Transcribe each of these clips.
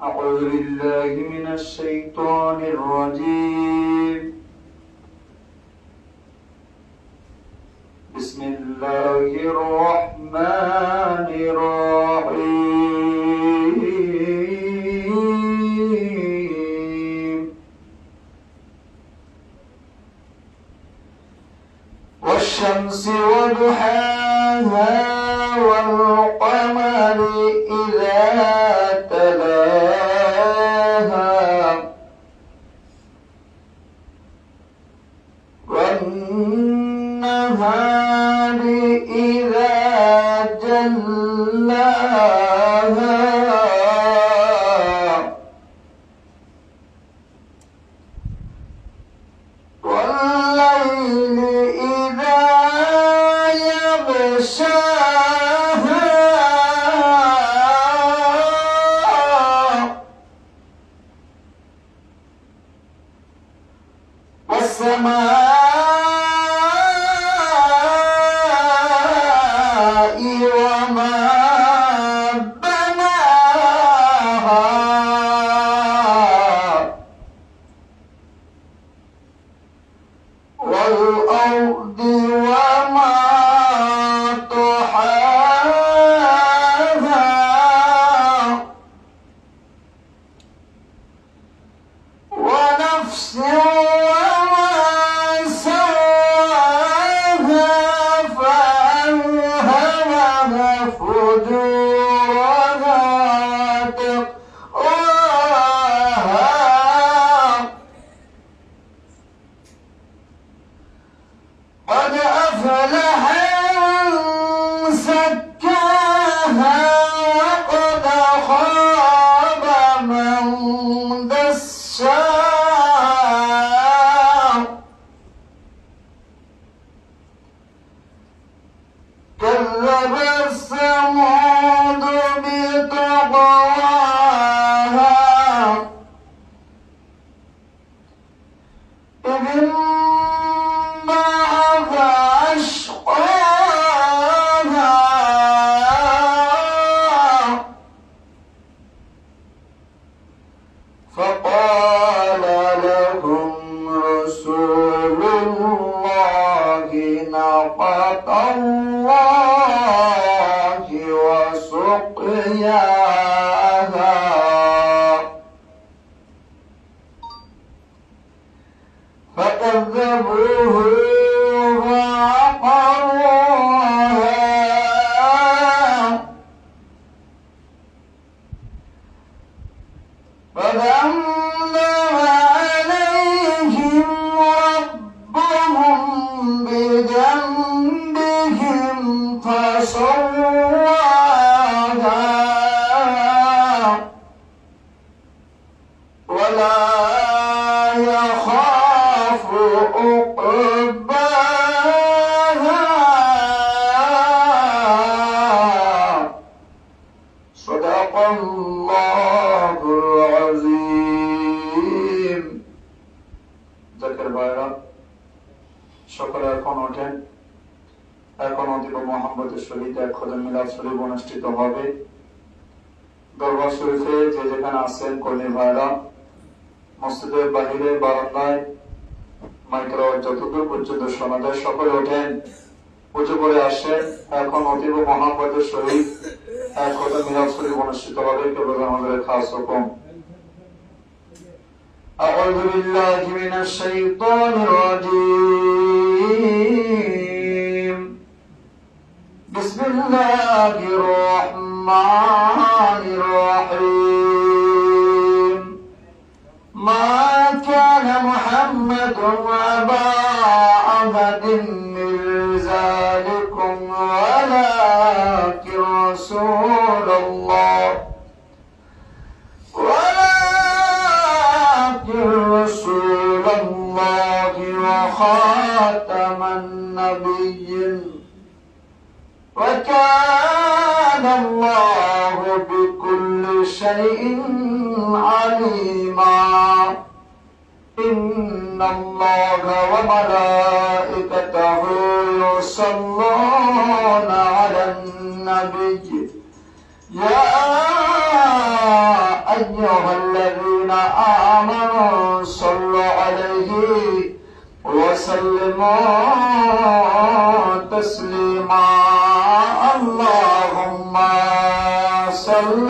أعوذ بالله من الشيطان الرجيم. بسم الله الرحمن الرحيم. والشمس وضحاها والقمر إذا تلاها والنهار إذا جلاها والليل إذا يغشاها والسماء وما بناها والأرض وما طحاها ونفس وما سواها فألهمها فجورها وتقواها قد أفلح من زكاها وقد خاب من دساها كذبت ثمود بطغواها إذ انبعث أشقاها فقال لهم رسول الله ناقة الله وسقياها فكذبوه فعقروها فدمدم عليهم ربهم بذنبهم فسواها ولا يخاف عقباها. صدق الله العظيم. জাকের ভাইরা সকালে এখন ওঠেন, এখন অতীব মোহাম্মদের সহিত এক খোদা মিলাদ শরীফ অনুষ্ঠিত হবে। দরবার শরীফে যে যেখানে আছেন কর্মী ভাইরা, মসজিদের বাহিরে বারান্দায় মাইকের আওয়াজ যতদূর পর্যন্ত শোনা যায় সকলে ওঠেন, উঁচু করে আসেন। এখন অতীব মোহাম্মদের সহিত এক খোদা মিলাদ শরীফ অনুষ্ঠিত হবে। কেবল আমাদের খাস হুকুম। أعوذ بالله من الشيطان الرجيم. بسم الله الرحمن الرحيم. ما كان محمد أبا أحد من رجالكم ولكن رسول الله رسول الله وخاتم النبيين وكان الله بكل شيء عليما. إن الله وملائكته يصلون على النبي يا أيها الذين آمنوا صلوا عليه وسلموا تسليما اللهم صل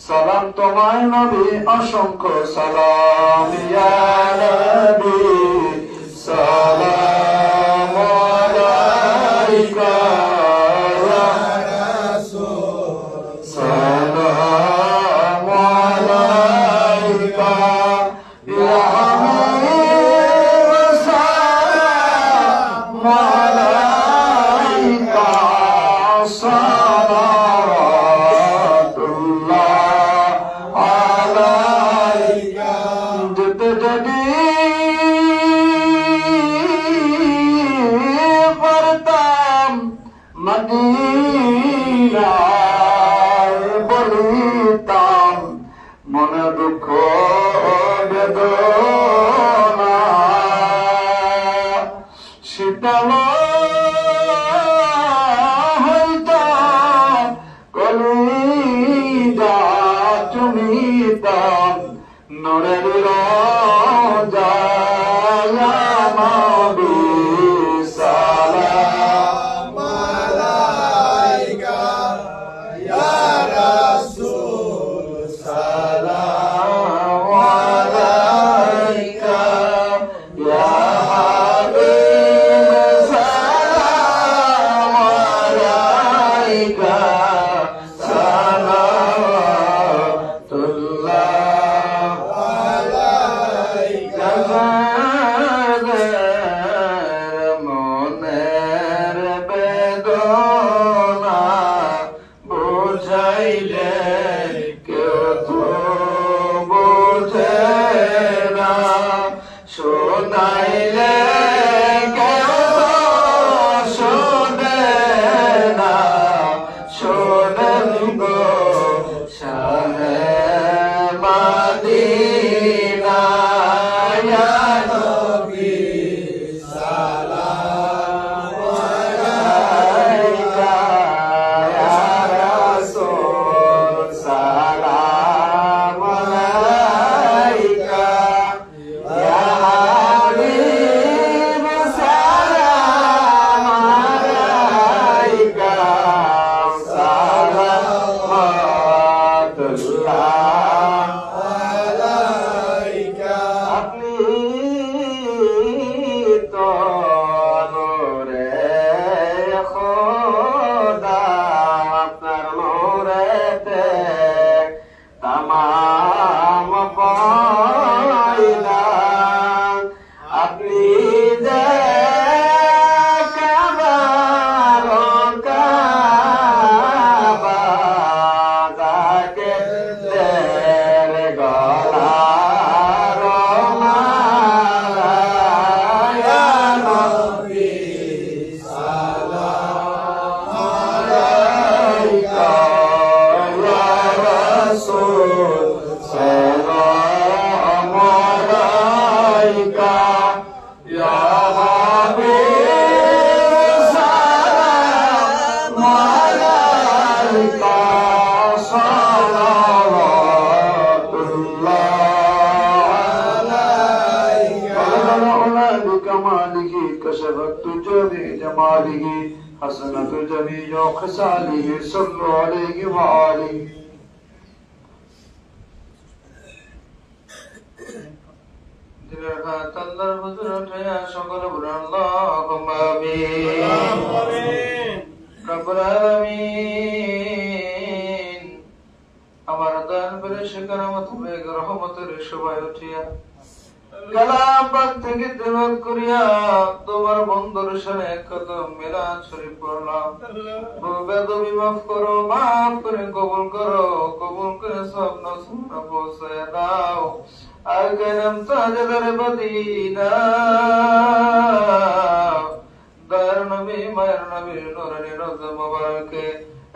সালাম তোমায় নবী অসংখ্য সালাম ইয়া নবী সালাম আলাইকা ইয়া রাসূল সালাম আলাইকা ইয়া হাবিব সালাম আলাইকা মনে দুঃখ বেদনা শীতল كماله حسنة جميع خصاله صلوا عليه وآله দিলের হাত আল্লাহর হুজুরে উঠাইয়া সকলে বলুন আল্লাহুম্মা আমিন রব্বুল আলামিন আমার দান করে সেকারামত বেগ রহমতের সবাই উঠিয়া কালাম পাক থেকে তেলাওয়াত করিয়া তোমার বন্ধুর সাথে কত মিলাদ শরীফ পড়লাম বেদবি মাফ করো, মাফ করে কবুল করো, কবুল করে সব নসুনা পৌঁছায় দাও আর কেরাম তাজদার মদিনা দয়ার নবী মায়ের নবীর নূরানী রওজা মুবারকে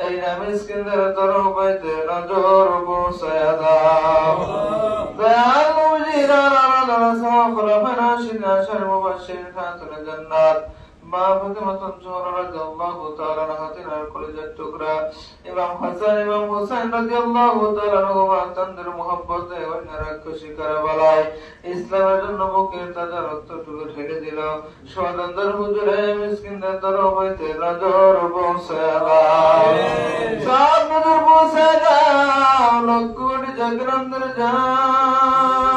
এই মিসকিনদের তরফ হইতে নজর পৌঁছায় দাও দয়াল নবীর আলাদা সাহাবায়ে রাশিদিন আশার মুবাশশিরিন খাতুন জান্নাত মা ফাতিমাতুন জোহরা রাদিয়াল্লাহু তাআলা আনহা তিনার কলিজার টুকরা ইমাম হাসান ইমাম হুসাইন রাদিয়াল্লাহু তাআলা আনহুমা তাদের মুহাব্বতে ওনারা খুশি কারবালায় ইসলামের জন্য বুকের তাজা রক্তটুকু ঢেলে দিল সদানদার হুজুরে মিসকিনদের তরফ হইতে নজর পৌঁছায় দাও সব নজর পৌঁছায় দাও লক্ষ কোটি জাগরন্দের জান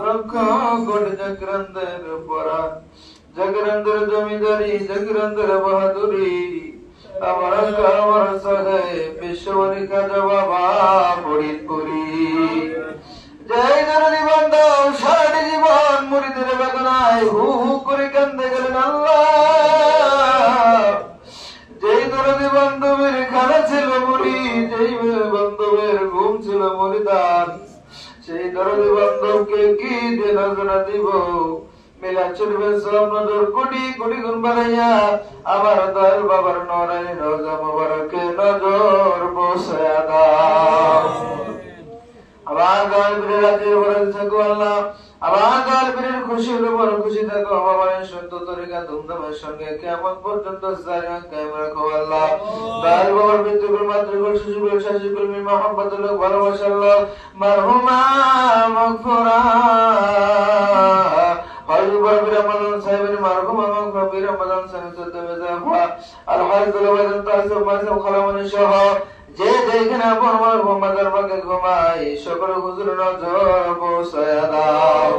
লক্ষ কোটি জাগরন্দের পরাণ জাগরন্দের জমিদারি জাগরন্দের বাহাদুরি আমার আমার সাহেব বিশ্ববরী খাজা বাবা ফরিদপুরি জয় দরদি বান্দা সারাটি জীবন মুরিদের বেদনায় হু হু করে কান্দে গেলেন আল্লাহ যেই দরদি বান্ধবের খানা ছিল মুড়ি যেই বান্ধবের ঘুম ছিল মুরিদান সেই দরদি বান্ধবকে কি যে নজরা দিব মিলা চলবে সব নজর কোটি কোটি গুণ বাড়াইয়া আমার দয়াল বাবার নরানি রওজা মুবারকে নজর পৌঁছায়া দাও আমার দয়াল বীরের রাজ্যে বরণ থাকো আল্লাহ আমার দয়াল বীরের খুশি হলে বড় খুশি থাকো আমার সত্য তরিকা ধুমধামের সঙ্গে কিয়ামত পর্যন্ত জারি কায়েম রাখো আল্লাহ দয়াল বাবার মৃত্যুকুল মাতৃকুল শিশুকুল শাশুকুল মি মুহাব্বতুল্লাহ ভালোবাসা আল্লাহ মারহুমা মাগফুরা Al-Bar Ramadan Sahibi Marhum Amang Rabbi Ramadan Sahibi Zafa Al-Haizul Wadan Tasir Masam Khalaman Shaha যে যেখানে আপন মারহুম মাজার পাকে ঘুমাই সকল হুজুর নজর পৌঁছায়া দাও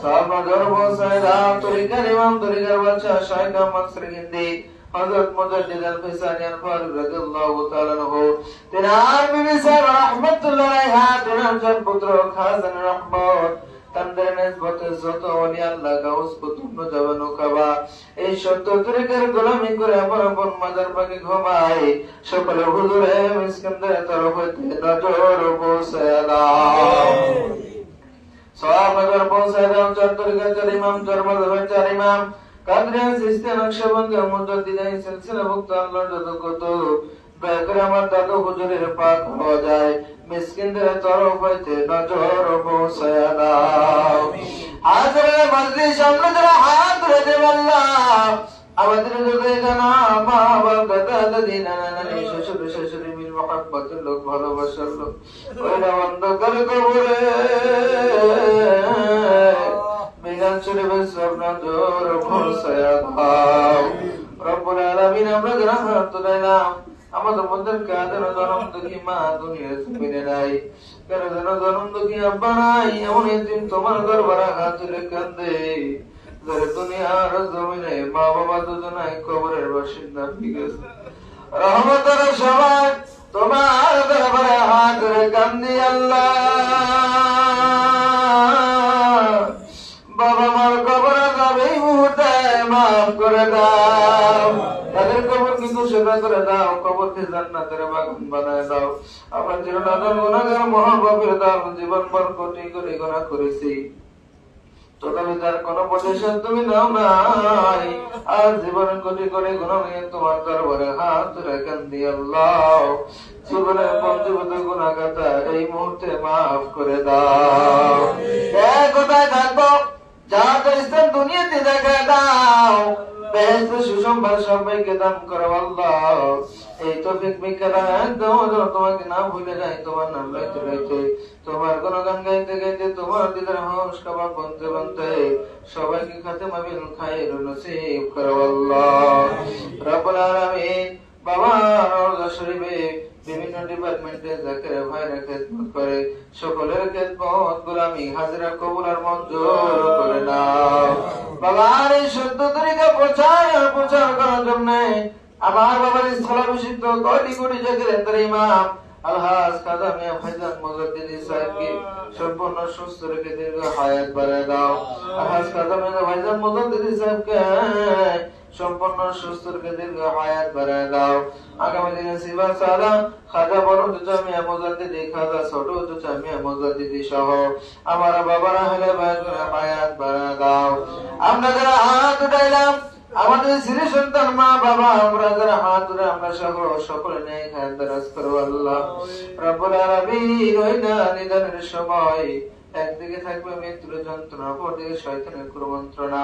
সব নজর পৌঁছায়া দাও তরিকার ইমাম তরিকার বাদশা শাইখ আহমদ শ্রীহিন্দি হযরত মুজাদ্দিদ আল-ফিসানি আল-ফারুক রাদিয়াল্লাহু তাআলা আনহু তিনার বিবি সাহেব রাহমাতুল্লাহ আলাইহা তিনার চার পুত্র খাজান রহমত তাদের নিসবতে যত ওলি আল্লাহ গাউস কুতুব নজাবানু কাবা এই সত্য তরিকার গোলামি করে আমার আপন মাজার পাকে ঘুমাই সকল হুজুরে মিসকিনদের তরফ হইতে নজর পৌঁছায়া দাও সওয়াব নজর পৌঁছায়া দাও চার তরিকার চার ইমাম চার মাযহাবের চার ইমাম কাদরিয়া সিস্তান নকশবন্দি মুজাদ্দিদাই সিলসিলা ভুক্ত আল্লাহর যত কত বেকরে আমার দাদু হুজুরের পাক হওয়া যায় মিসকিনদের তরফ হইতে নজর পৌঁছায়া দাও হাজরে মজলিস সামনে যারা হাত ধরে দেব আল্লাহ আমাদের হৃদয়ে জানা মা বাবা দাদা দাদি নানা নানি শ্বশুর শাশুড়ি মিল মহব্বতের লোক ভালোবাসার লোক ওইরা অন্ধকার কবরে মিলাদ শরীফের সব নজর পৌঁছায়া দাও রব্বুল আলামিন আমরা যারা হাত তুলাইলাম আমাদের মধ্যে কাদের জনম দুঃখী মা দুনিয়ার জমিনে নাই কাদের জনম দুঃখী আব্বা নাই এমন একদিন তোমার দরবারে হাত তুলে কান্দে যারা দুনিয়ার জমিনে মা বাবা দুজনাই কবরের বাসিন্দা হয়ে গেছে রহমতের সবাই তোমার দরবারে হাত ধরে কান্দি আল্লাহ বাবা মার কবরে যাবে এই মুহূর্তে মাফ করে দাও তাদের কবর কিন্তু সেবা করে দাও কবরকে জান্নাতের বাগান বানায় দাও আমরা চিরনাথের গুনাহগার মহাপাপীর দাও জীবনভর কোটি কোটি গুনাহ করেছি তথাপি তার কোনো প্রতিশোধ তুমি নাও নাই আর জীবনে কোটি কোটি গুনাহ নিয়ে তোমার দরবারে হাত রেখেন দিয়ে আল্লাহ জীবনের পঞ্চভূত গুনাহগাতা এই মুহূর্তে মাফ করে দাও কোথায় থাকবো যা তো ইসলাম দুনিয়াতে দেখা দাও বেহেশত সুসম্মান সবাইকে দান করো আল্লাহ। এই তৌফিক বিকেলা একদম তোমাকে না ভুলে যাই, তোমার নাম লইতে লইতে, তোমার গুণগান গাইতে গাইতে, তোমার দিদার হোস কাবাব বনতে বনতে সবাইকে খাতেমা বিল খায়র নসিব করো আল্লাহ। রব্বুল আলামিন বাবা রওজা শরীফে বিভিন্ন ডিপার্টমেন্টে যাকে ভাইরা খেদমত করে সকলের খেদমত গোলামি হাজিরা কবুল আর মঞ্জুর করে নাও। বাবার এই সত্য তরিকা প্রচার করার জন্য আমার বাবার স্থলাভিষিক্ত কোটি কোটি জাকিরের ইমাম আলহাজ কাজা মিয়া ভাইজান মুজাদ্দিদি সাহেবকে সম্পূর্ণ সুস্থ রেখে দীর্ঘ হায়াত বাড়ায় দাও। আলহাজ কাজা মিয়া ভাইজান মুজাদ্দিদি সাহেবকে সম্পূর্ণ সুস্থ রেখে দীর্ঘ হায়াত বাড়ায় দাও। আগামী দিনে সিবা সালাম খাজা বড় জামিয়া মুজাদ্দিদি, খাজা ছোট জামিয়া মুজাদ্দিদি সহ আমার বাবারা হলে হায়াত বাড়ায় দাও। আমরা যারা হাত উঠাইলাম আমাদের শ্রী সন্তান মা বাবা, আমরা যারা হাত ধরে আমরা সকলে নেই খায়াত দারাজ করো আল্লাহ। রব্বুল আলামিন ওই না নিদানের সময় একদিকে থাকবে মৃত্যুর যন্ত্রণা, অপরদিকে শয়তানের কুমন্ত্রণা।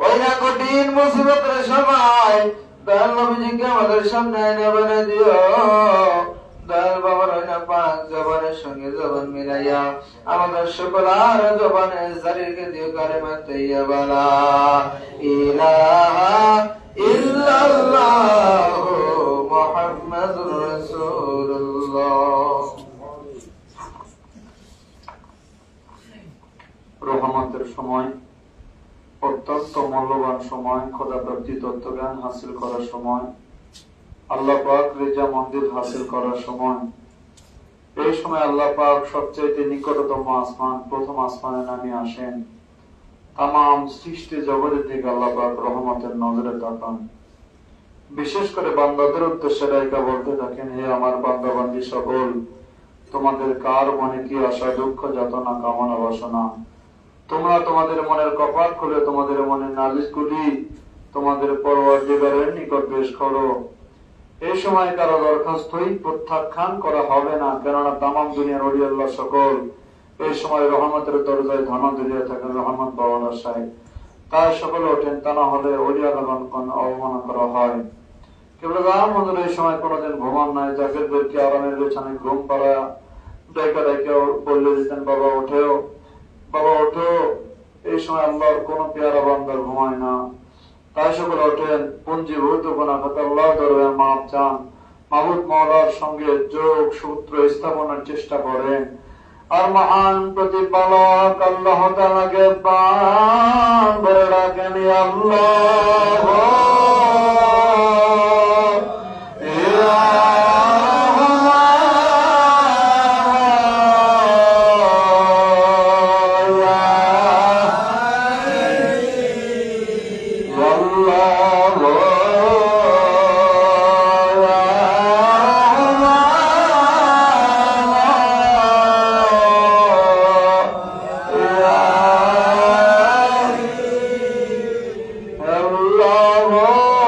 ওই না কঠিন মুসিবতের সময় দয়াল নবীজিকে আমাদের সামনে এনে বলে দিও। দয়াল বাবার ওই না পাক জবানের সঙ্গে জবান মিলাইয়া আমাদের সকল আর জবানে জারিকে দিও কালেমা তাইয়্যিবা লা ইলাহা ইল্লাল্লাহু মুহাম্মাদুর রাসূলুল্লাহ। রহমতের সময়, অত্যন্ত মূল্যবান সময়, খোদা প্রাপ্তি তত্ত্বজ্ঞান হাসিল করার সময়, আল্লাহ পাক রেজা মন্দির হাসিল করার সময়। এই সময় আল্লাহ পাক সবচেয়ে নিকটতম আসমান, প্রথম আসমানে নামে আসেন। তামাম সৃষ্টি জগতের দিকে আল্লাহ পাক রহমতের নজরে তাকান। বিশেষ করে বান্দাদের উদ্দেশ্যে রাইকা বলতে থাকেন, হে আমার বান্দা বান্দি সকল, তোমাদের কার মনে কি আশা, দুঃখ, যাতনা, কামনা, বাসনা, তোমরা তোমাদের মনের কপাট খুলে তোমাদের মনের নালিশ গুলি তোমাদের পরওয়ারদিগারের নিকট পেশ করো। এই সময় কারো দরখাস্তই প্রত্যাখ্যান করা হবে না, কেননা তামাম দুনিয়ার ওলি আল্লাহ সকল এই সময় রহমতের দরজায় ধানা ধরিয়া থাকেন রহমত পাওয়ার আশায়। তাই সকলে ওঠেন, তা না হলে ওলি আল্লাহগণ অবমাননা করা হয়। কেবল রামদের এই সময় কোনোদিন ঘুমান নাই, জাকিরদেরকে আরামের বিছানায় ঘুম পাড়ায় ডাইকা ডাইকা বললে দিতেন, বাবা ওঠেও, বাবা ওঠো। এই সময় আল্লাহর কোন পেয়ারা বান্দার ঘুমায় না। তাই সকলে ওঠেন, পুঞ্জীভূত গুনাহ খাতা আল্লাহ দরবারে মাপ চান, মাবুদ মাওলার সঙ্গে যোগ সূত্র স্থাপনের চেষ্টা করেন। আর মহান প্রতিপালক আল্লাহ তাআলাকে প্রাণ ভরে ডাকেন, আল্লাহ Allah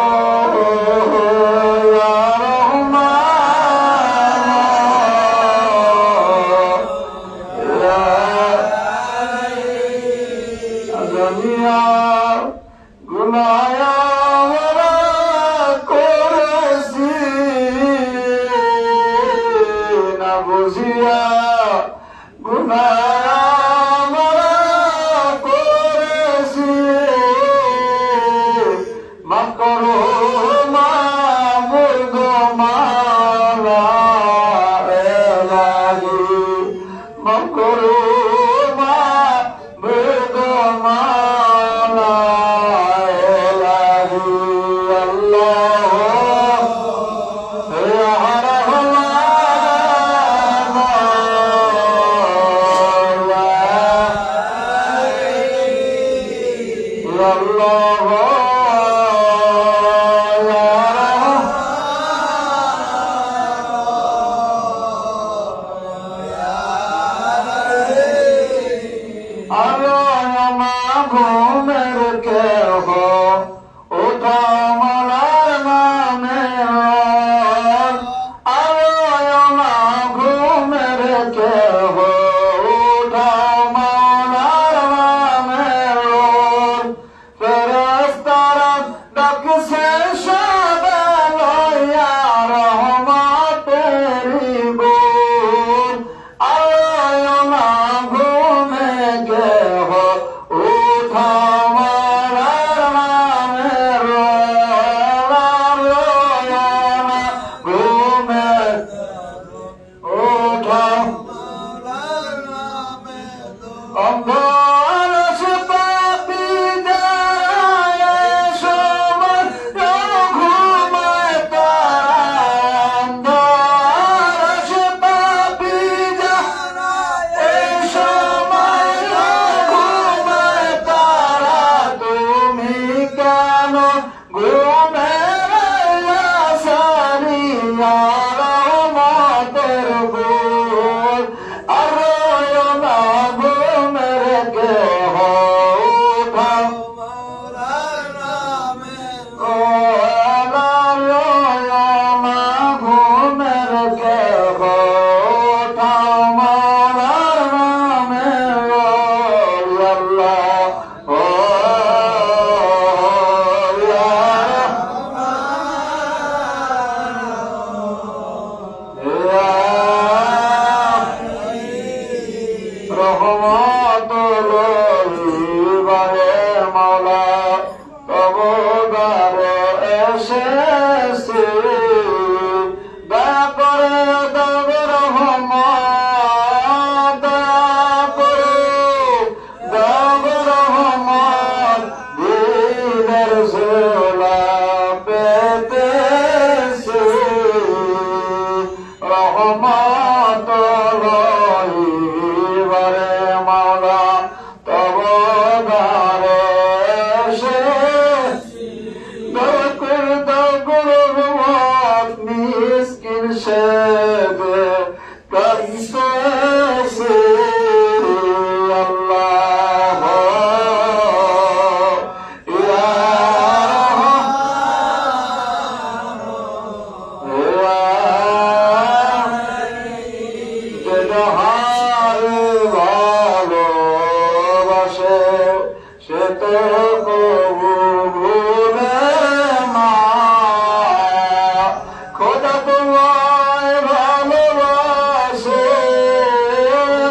খোদা তোমায় ভালোবাসে,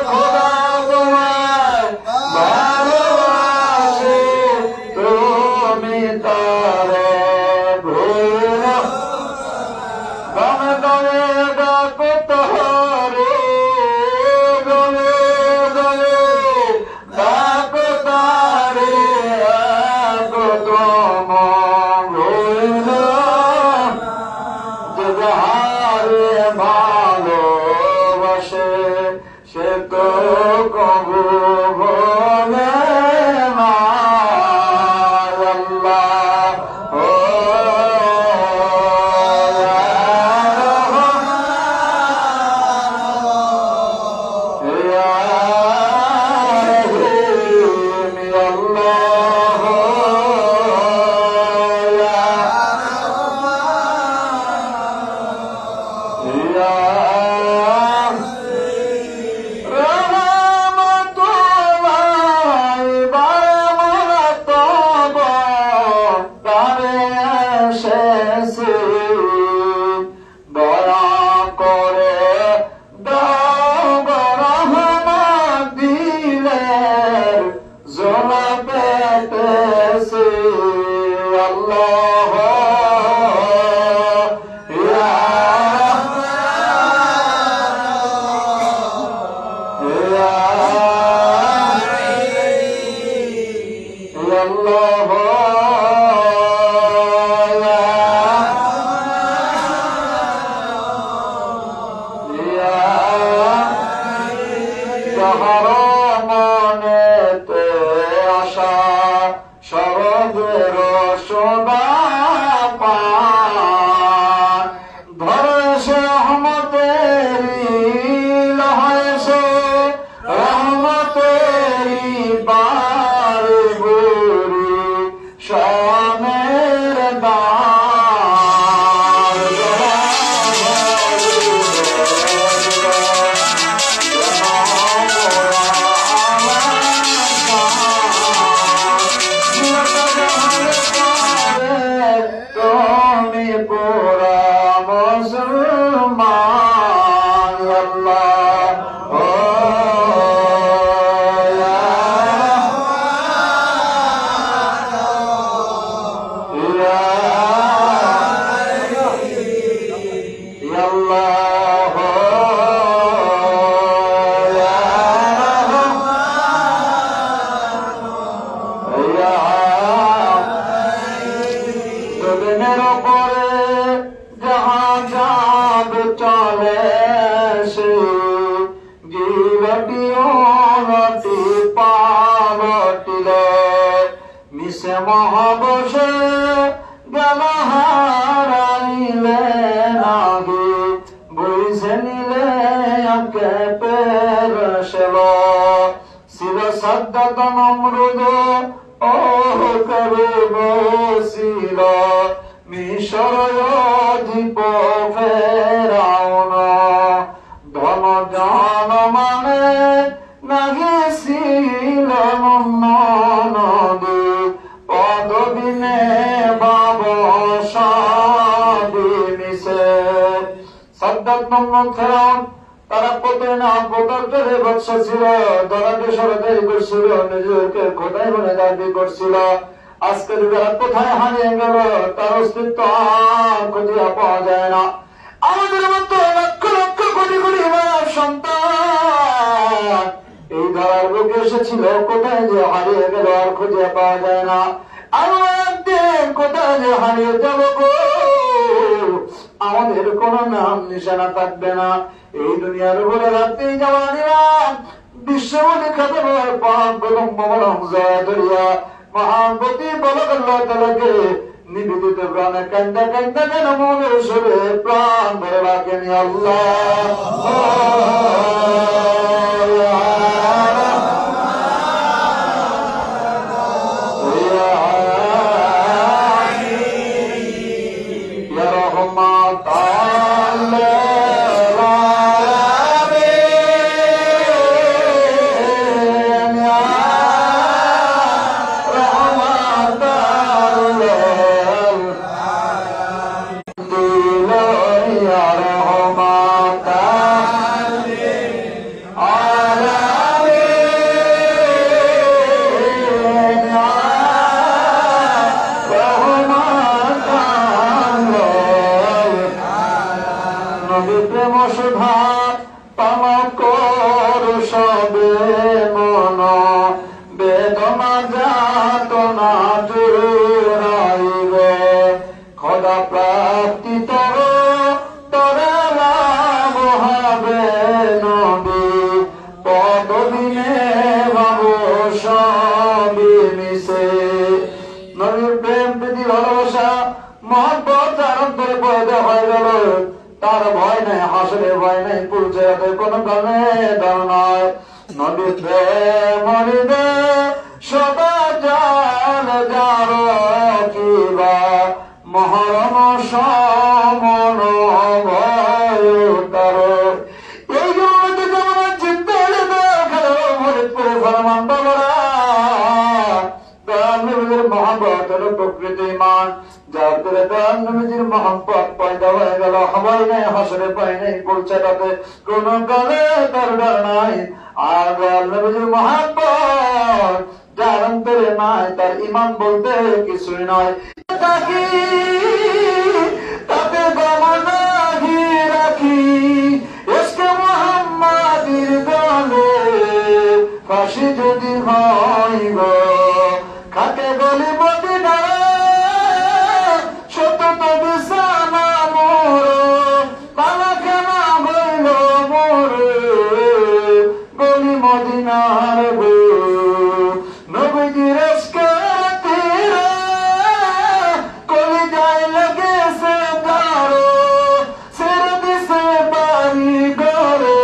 খোদা তোমায় ভালোবাসে, তুমি তারে ভুলো গমে গমে ডাকো তারে, গমে গমে ডাকো তারে, ডাকো তোমায় ভুলো যে যাহারে ভালোবাসে সে তো কবু ভোলে না। আল্লাহ ও মনেতে আশা শরদের সোনা পান ধরে সে রহমতেরি লহসে রহমতেরি বাড়ি বুড়ি সনের মহাবসে গেল হারাইলে নাগে বইছে নিলে আকে পেরসেল শিব সদ্যত নমরুদ ও কবে বসিল মিশর অধিপ ফেরাউন ধন জন মানে নাগিছিল নদী পদবিনে বাব সাদি মিশে সদ্যত নমরুদ ফেরাউন তারা পথে না কোটাল ফেলে বৎস ছিল, দরাকে সরকারি করছিল, নিজেকে কোটায় বলে দাবি করছিল। আজকে যুগের কোথায় হারিয়ে গেল তার অস্তিত্ব আর খুঁজিয়া পাওয়া যায় না। আমাদের মতো লক্ষ লক্ষ কোটি কোটি মায়ের সন্তান এই ধারার বুকে এসেছিল, কোথায় যে হারিয়ে গেল আর খুঁজিয়া পাওয়া যায় না। আরো একদিন কোথায় যে হারিয়ে যাব গো, আমাদের কোন নাম নিশানা থাকবে না। এই দুনিয়ার উপরে রাত্রি জওয়ানিরা বিশ্বমণি খাদেমের পাক বেগম মমলম জয়া মহানবতী বলকাল্লাহ তাআলাকে নিবেদিত প্রাণে কান্দা কান্দা যেন মনের সুরে প্রাণ ভরে রাখেন আল্লাহ। প্রেম সুধা পান কর সবে মন বেদনা যাতনা জুড়াইবে খোদা প্রাপ্তি তর তরে লাভ হবে নবী পদবিনে বাবু সবই মিশে। নবীর প্রেম প্রীতি ভালোবাসা মহব্বত তার অন্তরে পয়দা হয়ে গেল। তার ভয় নাই, হাসরে ভয় নাই, পুলছে কোনো কারণে দাও নয়। নবীর প্রেম হৃদে সদা জাল যার কিবা মহরম সমন ভয় তার। এই জন্য যেমন চিন্তা খেলো ফরিদপুরে ফরমান বাবারা নবীর মহব্বত হলো প্রকৃতি মান। যার করে নবীর মহব্বত পয়দা হয়ে গেল। হওয়াই নাই, হাসরে পাই নাই, বলছে তাতে কোন কালে তার ডর নাই। আর নবীর মহব্বত যার অন্তরে নাই তার ইমান বলতে কিছুই নয়। তাকে তাতে গমনাহি রাখি ইশকে মুহাম্মাদির গলে ফাঁসি যদি হয় গো খাটে গলি মদিনা শত বিছানা মোর পালাখানা হইল মোর গলি মদিনার গো নবীজির ইশকের তীরে কলিজায় লেগেছে তারো ছেড়ে দিছে বাড়ি ঘরে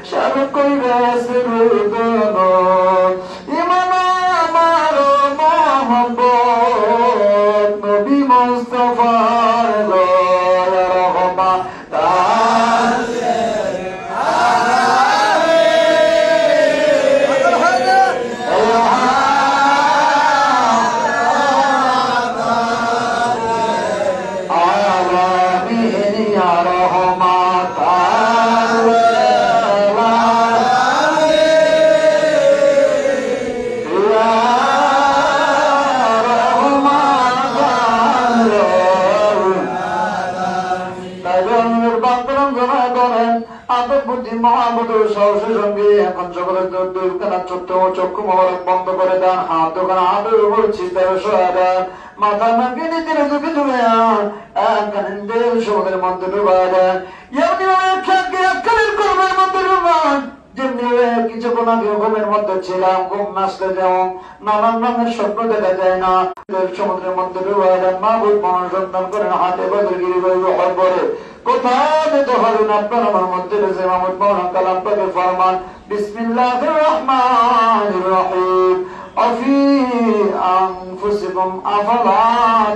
সার কইরাছে রোদন ইমান আমার মহব্বত নবী মুস্তাফার লয়া রহমা এখন সকলের চক্ষু মোবারক বন্ধ করে দেন, হাত দোকানে হাতের উপর চিন্তায় দেন, মাথা নাকি নিজের চোখে ডুবে সমুদ্রের মধ্যে ডুবাই দেন। কর্মের মধ্যে ডুবান যেমনি কিছুক্ষণ আগে ঘুমের মধ্যে ছিলাম, ঘুম নাচতে যেমন নানান রঙের স্বপ্ন দেখা যায় না, সমুদ্রের মধ্যে ডুবাই দেন। মাহবুব মনোসন্ধান করেন, হাতে বদরগিরি করে কোথাও যেতে হবে না। আপনার আমার মধ্যে রয়েছে মাহমুদ মৌলানা কালাম পাকের ফরমান বিসমিল্লাহির রহমানির রহিম আফি আনফুসিকুম আফালা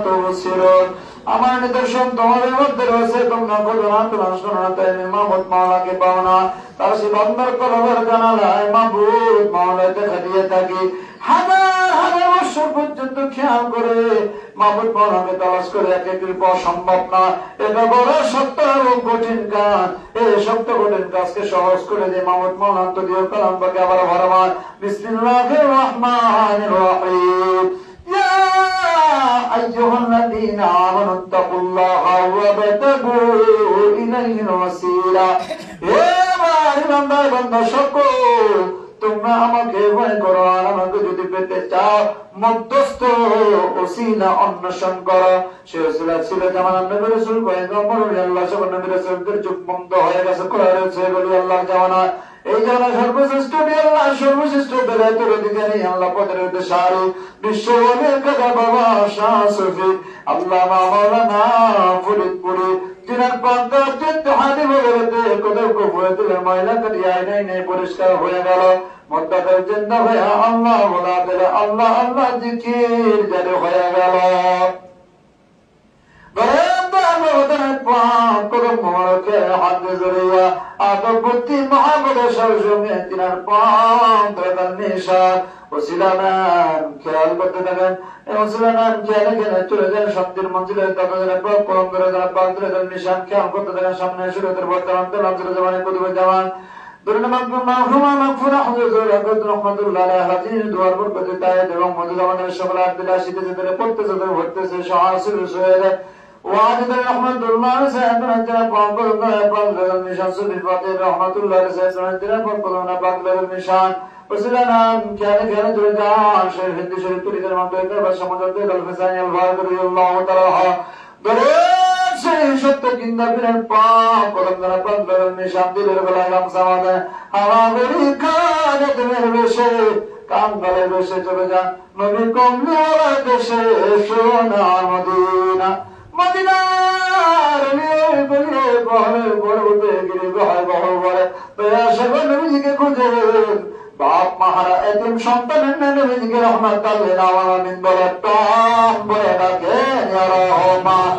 তুবসিরুন। আমার নিদর্শন তোমাদের মধ্যে রয়েছে, তোমরা বোঝো না, তোমরা শোনো না। তাই মাহমুদ মৌলানাকে পাও না, তার সে বন্দর কলবের জানালায় মাহবুব মৌলা দেখা দিয়ে থাকি। হাজার হাজার বছর পর্যন্ত খেয়াল করে মাহমুদ মৌলানাকে তালাশ করে এক একটি পাওয়া সম্ভব না। এটা বড় শক্ত এবং কঠিন কাজ। এই শক্ত কঠিন কাজকে সহজ করে দিয়ে মাহমুদ মৌলানা তো দিয়ে কালাম পাকে আবার ভরমান বিসমিল্লাহির রহমানির রহিম ইয়া আইয়ুহাল্লাযীনা আমানু তাকুল্লাহা ওয়াবতাগু ইলাইহিল ওয়াসিলা। হে আমার বান্দা বান্দা সকল, তোমরা আমাকে ভয় করো আর আমাকে যদি পেতে চাও মধ্যস্থ ওসিলা অন্বেষণ করো। সে ওসিলা ছিল যেমন নবী রাসূল পয়গম্বর আল্লাহ সব নবী রাসূলদের যুগ বন্ধ হয়ে গেছে, করেছে বলি আল্লাহ জামানা। এই জানা সর্বশ্রেষ্ঠ আল্লাহ, সর্বশ্রেষ্ঠ বেলায়েতের অধিকারী আল্লাহ পদের উদ্দেশ্য বিশ্ব বলে কাদা বাবা শাহ সুফি আল্লাহ মাওলানা ফরিদপুরি জিনার পান্তা চিত্ত হাদি বলতে কদর কো ভরে দিলে ময়লা কাটিয়ে আইনাই পরিষ্কার হয়ে গেল। মদ্দাতের জিন্দা হয়ে আল্লাহ বলা দিলে আল্লাহ আল্লাহ জিকির জারি হয়ে গেল। খেয়াল করতে থাকেন, চলে যান শক্তির মঞ্জিলে নিশান খেয়াল করতে থাকেন। সামনে সুরতের বর্তমান জামানে কুতুবের জামান ওয়াজিদ রহমাতুল্লাহ সাহেবের যারা পরপর করে পাগলের নিশান সুফি ফাতে রহমাতুল্লাহ সাহেবের যারা পরপর না পাগলের নিশান রসুলানাম খেয়ালে খেয়ালে ধরে যান শেখ হিন্দি শরীফ তরিকার মাধ্যমে বাদশাহ আল-ফিসানি আল-ফারুক তাআলা দরে সেই সত্য জিন্দা বীরের পাপ পরমদারা পাগলের নিশান দিলের গলায় গামছা বাঁধে হাওয়া বেরি খানে তোমার বেশে কাম গলে বেশে চলে যান নবী কমলিওয়ালা দেশে সোনার মদিনা মদিনার গলিয়ে বহরে বড়তে গিরে বহায় বহর বলে দয়া সেবা নবীজিকে খুঁজে বাপ মাহারা এতিম সন্তানের নবীজিকে রহমত আল্লাহ আলামিন বলে টম বলে ডাকে ইয়া রহমান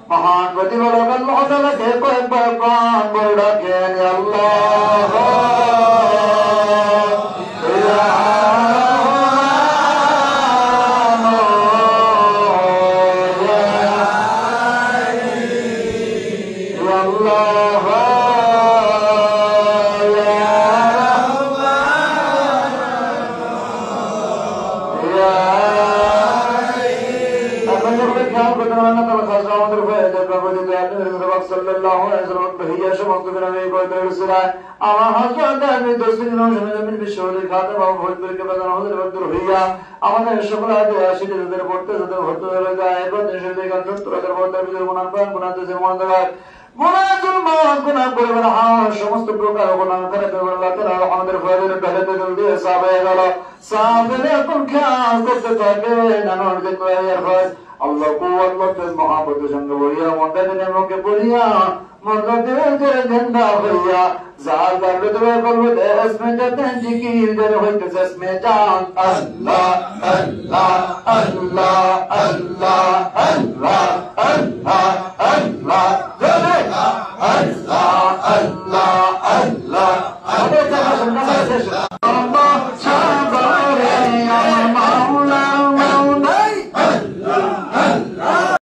মহান প্রতিপালক আল্লাহ তাআলাকে কয়েকবার প্রাণ ভরে ডাকেন আল্লাহ আমাদের সকল সমস্ত প্রকার আমাদের খেয়াল করতে থাকবেন আল্লাহ মহাপতের সঙ্গে বলিয়া মন্দিরের মুখে বলিয়া মন্দির গেন্দা হইয়া জাল লাগলে তোমার বলবো দেশমে যাতে জিকির যেন হইতেছে এসমে জান আল্লাহ আল্লাহ আল্লাহ আল্লাহ আল্লাহ আল্লাহ আল্লাহ আল্লাহ আল্লাহ আল্লাহ আল্লাহ